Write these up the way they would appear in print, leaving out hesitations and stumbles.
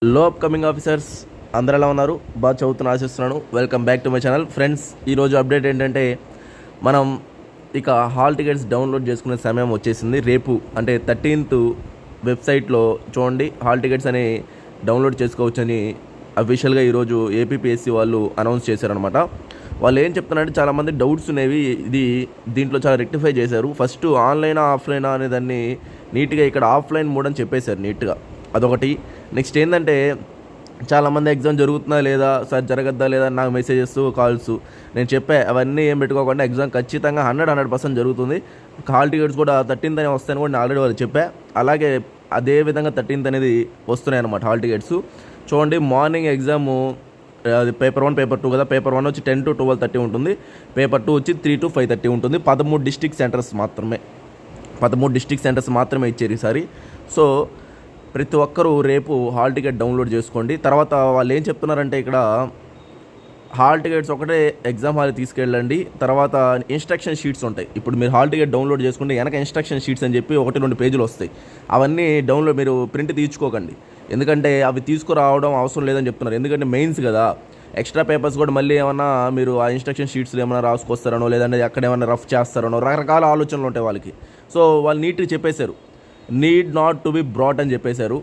లో upcoming officers అందరూ ఎలా ఉన్నారు? బాగా చదువుతున్న ఆశిస్తున్నాను. Welcome back to my channel. Friends, ఈరోజు అప్డేట్ ఏంటంటే మనం ఇక హాల్ టికెట్స్ డౌన్లోడ్ చేసుకునే సమయం వచ్చేసింది. రేపు అంటే 13th వెబ్సైట్లో చూడండి, హాల్ టికెట్స్ అని డౌన్లోడ్ చేసుకోవచ్చని అఫీషియల్గా ఈరోజు ఏపీపీఎస్సీ వాళ్ళు అనౌన్స్ చేశారనమాట. వాళ్ళు ఏం చెప్తున్నారంటే చాలామంది డౌట్స్ అనేవి దీంట్లో చాలా రెక్టిఫై చేశారు. ఫస్ట్ ఆన్లైనా ఆఫ్లైనా అనే దాన్ని నీట్గా ఇక్కడ ఆఫ్లైన్ మోడ్ అని చెప్పేశారు నీట్గా. అదొకటి. నెక్స్ట్ ఏంటంటే చాలామంది ఎగ్జామ్ జరుగుతుందా లేదా, సార్ జరగద్దా లేదా, నాకు మెసేజెస్ కాల్స్. నేను చెప్పే అవన్నీ ఏం పెట్టుకోకుండా ఎగ్జామ్ ఖచ్చితంగా 100% జరుగుతుంది. హాల్ టికెట్స్ కూడా 13th అని వస్తాయని కూడా నేను ఆల్రెడీ వాళ్ళు చెప్పా. అలాగే అదే విధంగా 13th అనేది వస్తున్నాయి అన్నమాట హాల్ టికెట్స్. చూడండి, మార్నింగ్ ఎగ్జాము అది పేపర్ 1 పేపర్ 2 కదా. పేపర్ 1 వచ్చి 10 to 12:30 ఉంటుంది. పేపర్ 2 వచ్చి 3 to 5:30 ఉంటుంది. 13 డిస్ట్రిక్ట్ సెంటర్స్ మాత్రమే ఇచ్చారు ఈసారి. సో ప్రతి ఒక్కరూ రేపు హాల్ టికెట్ డౌన్లోడ్ చేసుకోండి. తర్వాత వాళ్ళు ఏం చెప్తున్నారంటే ఇక్కడ హాల్ టికెట్స్ ఒకటే ఎగ్జామ్ హాల్ తీసుకెళ్ళండి. తర్వాత ఇన్స్ట్రక్షన్ షీట్స్ ఉంటాయి. ఇప్పుడు మీరు హాల్ టికెట్ డౌన్లోడ్ చేసుకుంటే వెనక ఇన్స్ట్రక్షన్ షీట్స్ అని చెప్పి 1-2 పేజీలు వస్తాయి. అవన్నీ డౌన్లోడ్ మీరు ప్రింట్ తీసుకోకండి, ఎందుకంటే అవి తీసుకురావడం అవసరం లేదని చెప్తున్నారు. ఎందుకంటే మెయిన్స్ కదా, ఎక్స్ట్రా పేపర్స్ కూడా మళ్ళీ ఏమన్నా మీరు ఆ ఇన్స్ట్రక్షన్ షీట్స్లో ఏమైనా రాసుకొస్తారనో, లేదంటే అక్కడ ఏమైనా రఫ్ చేస్తారనో, రకరకాల ఆలోచనలు ఉంటాయి వాళ్ళకి. సో వాళ్ళు నీట్గా చెప్పేశారు, need not to be brought అని చెప్పేశారు.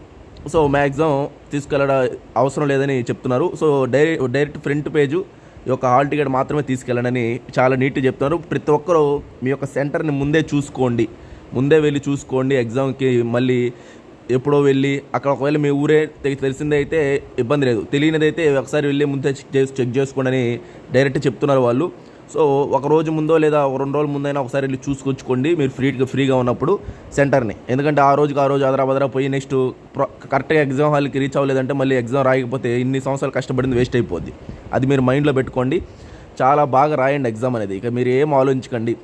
సో మ్యాక్సిమం తీసుకెళ్ళడం అవసరం లేదని చెప్తున్నారు. సో డైరెక్ట్ ఫ్రంట్ పేజు ఈ యొక్క హాల్ టికెట్ మాత్రమే తీసుకెళ్ళండి చాలా నీట్గా చెప్తున్నారు. ప్రతి ఒక్కరూ మీ యొక్క సెంటర్ని ముందే వెళ్ళి చూసుకోండి. ఎగ్జామ్కి మళ్ళీ ఎప్పుడో వెళ్ళి అక్కడ ఒకవేళ మీ ఊరే తెలిసిందే అయితే ఇబ్బంది లేదు, తెలియనిదైతే ఒకసారి వెళ్ళి ముందే చెక్ చేసుకోండి అని డైరెక్ట్ చెప్తున్నారు వాళ్ళు. సో ఒక రోజు ముందో లేదా 2 రోజుల ముందైనా ఒకసారి వెళ్ళి చూసుకొచ్చుకోండి మీరు ఫ్రీగా ఉన్నప్పుడు సెంటర్ని. ఎందుకంటే ఆ రోజు ఆదరా పోయి నెక్స్ట్ కరెక్ట్గా ఎగ్జామ్ హాల్కి రీచ్ అవ్వలేదంటే మళ్ళీ ఎగ్జామ్ రాయకపోతే ఇన్ని సంవత్సరాలు కష్టపడింది వేస్ట్ అయిపోద్ది. అది మీరు మైండ్లో పెట్టుకోండి. చాలా బాగా రాయండి ఎగ్జామ్ అనేది. ఇక మీరు ఏం ఆలోచించకండి,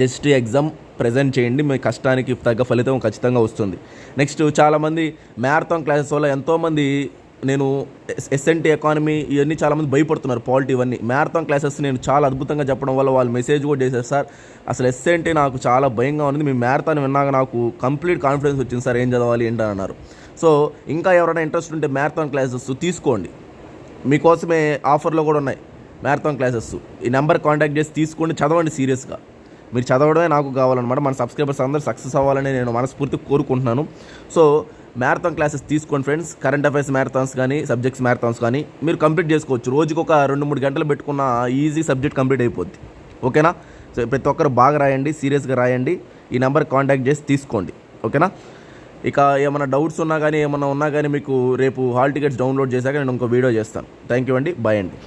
జస్ట్ ఎగ్జామ్ ప్రజెంట్ చేయండి. మీ కష్టానికి తగ్గ ఫలితం ఖచ్చితంగా వస్తుంది. నెక్స్ట్ చాలామంది మ్యారథాన్ క్లాసెస్ వల్ల ఎంతోమంది, నేను ఎస్ఎన్టీ ఎకానమీ ఇవన్నీ చాలామంది భయపడుతున్నారు, పాలిటీ ఇవన్నీ. మ్యారథాన్ క్లాసెస్ నేను చాలా అద్భుతంగా చెప్పడం వల్ల వాళ్ళు మెసేజ్ కూడా చేశారు, సార్ అసలు ఎస్ఎన్టీ నాకు చాలా భయంగా ఉంది, మీ మ్యారథాన్ విన్నాక నాకు కంప్లీట్ కాన్ఫిడెన్స్ వచ్చింది సార్, ఏం చదవాలి ఏంటి అన్నారు. సో ఇంకా ఎవరైనా ఇంట్రెస్ట్ ఉంటే మ్యారథాన్ క్లాసెస్ తీసుకోండి, మీకోసమే ఆఫర్లో కూడా ఉన్నాయి మ్యారథాన్ క్లాసెస్. ఈ నెంబర్ కాంటాక్ట్ చేసి తీసుకోండి, చదవండి సీరియస్గా. మీరు చదవడమే నాకు కావాలన్నమాట. మన సబ్స్క్రైబర్స్ అందరూ సక్సెస్ అవ్వాలని నేను మనస్ఫూర్తిగా కోరుకుంటున్నాను. సో మ్యారథాన్ క్లాసెస్ తీసుకోండి ఫ్రెండ్స్. కరెంట్ అఫైర్స్ మ్యారథాన్స్ కానీ, సబ్జెక్ట్స్ మ్యారథాన్స్ కానీ మీరు కంప్లీట్ చేసుకోవచ్చు. రోజుకి ఒక 2-3 గంటలు పెట్టుకున్న ఈజీ సబ్జెక్ట్ కంప్లీట్ అయిపోద్ది. ఓకేనా? సో ప్రతి ఒక్కరు బాగా రాయండి, సీరియస్గా రాయండి. ఈ నెంబర్ కాంటాక్ట్ చేసి తీసుకోండి. ఓకేనా? ఇక ఏమైనా డౌట్స్ ఉన్నా కానీ మీకు రేపు హాల్ టికెట్స్ డౌన్లోడ్ చేశాక నేను ఇంకో వీడియో చేస్తాను. థ్యాంక్ యూ అండి. బాయ్ అండి.